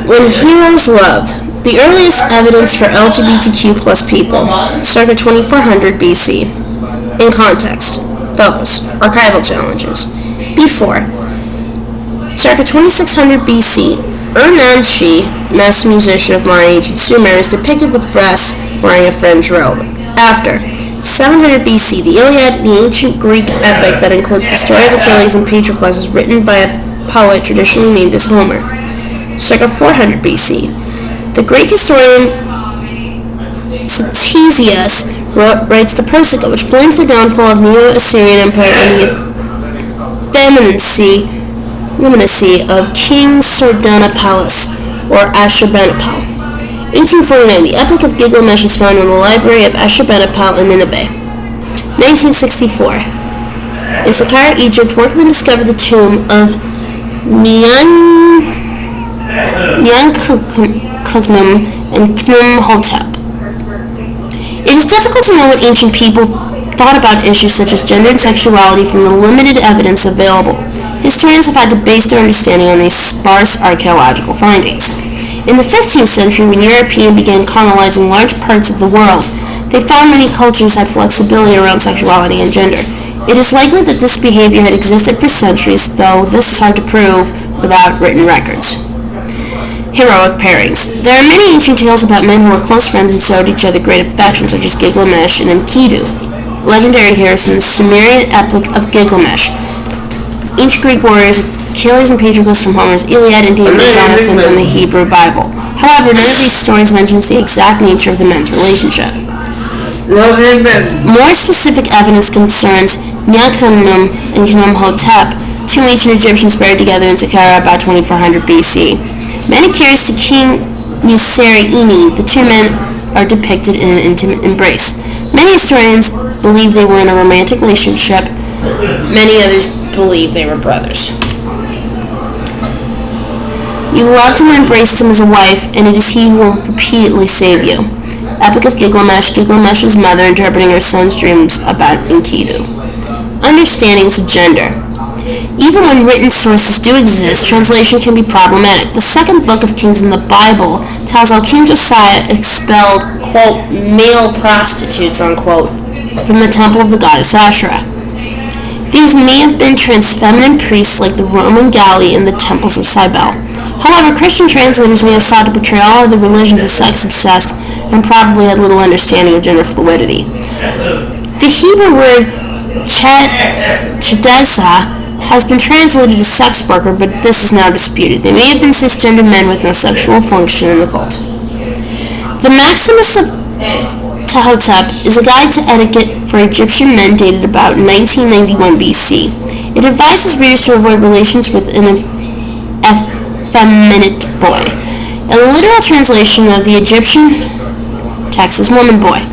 When heroes love. The earliest evidence for LGBTQ plus people, circa 2400 BC. In context. Focus. Archival challenges. Before. Circa 2600 BC, Ur-Namshi, master musician of modern ancient Sumer, is depicted with breasts wearing a fringe robe. After. 700 BC, the Iliad, the ancient Greek epic that includes the story of Achilles and Patroclus, is written by a poet traditionally named as Homer. Circa 400 BC, the Greek historian Ctesias writes the Persica, which blames the downfall of Neo-Assyrian Empire on the effeminacy of King Sardanapalus, or Ashurbanipal. 1849, the Epic of Gilgamesh is found in the library of Ashurbanipal in Nineveh. 1964, in Saqqara, Egypt, workmen discovered the tomb of Nyankuknum and Khnum-Hotep. It is difficult to know what ancient people thought about issues such as gender and sexuality from the limited evidence available. Historians have had to base their understanding on these sparse archaeological findings. In the 15th century, when Europeans began colonizing large parts of the world, they found many cultures had flexibility around sexuality and gender. It is likely that this behavior had existed for centuries, though this is hard to prove without written records. Heroic pairings. There are many ancient tales about men who were close friends and showed each other great affection, such as Gilgamesh and Enkidu, legendary heroes from the Sumerian epic of Gilgamesh. Ancient Greek warriors Achilles and Patroclus from Homer's Iliad, and David and Jonathan from the Hebrew Bible. However, none of these stories mentions the exact nature of the men's relationship. More specific evidence concerns Nyankuknum and Khnum-Hotep, two ancient Egyptians buried together in Saqqara about 2400 BC. Many curious to King Museri-Ini, the two men are depicted in an intimate embrace. Many historians believe they were in a romantic relationship. Many others believe they were brothers. You loved him and embraced him as a wife, and it is he who will repeatedly save you. Epic of Gilgamesh, Gilgamesh's mother interpreting her son's dreams about Enkidu. Understandings of gender. Even when written sources do exist, translation can be problematic. The second book of Kings in the Bible tells how King Josiah expelled, quote, male prostitutes, unquote, from the temple of the goddess Asherah. These may have been trans-feminine priests like the Roman Galli in the temples of Cybele. However, Christian translators may have sought to portray all other religions as sex-obsessed and probably had little understanding of gender fluidity. The Hebrew word chedesa has been translated as sex worker, but this is now disputed. They may have been cisgender men with no sexual function in the cult. The Maximus of Tehotep is a guide to etiquette for Egyptian men dated about 1991 BC. It advises readers to avoid relations with an effeminate boy. A literal translation of the Egyptian text is woman boy.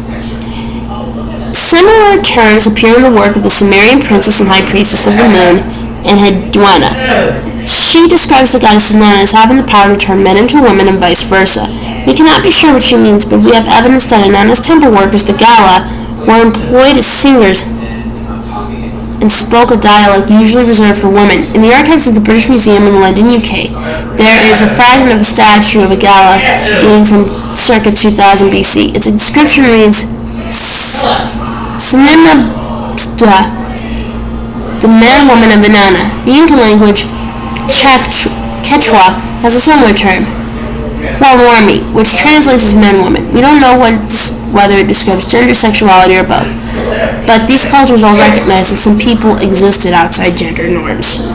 Similar terms appear in the work of the Sumerian princess and high priestess of the moon, Enheduanna. She describes the goddess Inanna as having the power to turn men into women and vice versa. We cannot be sure what she means, but we have evidence that Inanna's temple workers, the Gala, were employed as singers and spoke a dialect usually reserved for women. In the archives of the British Museum in London, UK, there is a fragment of a statue of a Gala dating from circa 2000 BC. Its inscription reads, Snenabda, the man-woman of Inanna. The Inca language, Quechua, has a similar term, Huawarmi, which translates as man-woman. We don't know whether it describes gender, sexuality, or both, but these cultures all recognize that some people existed outside gender norms.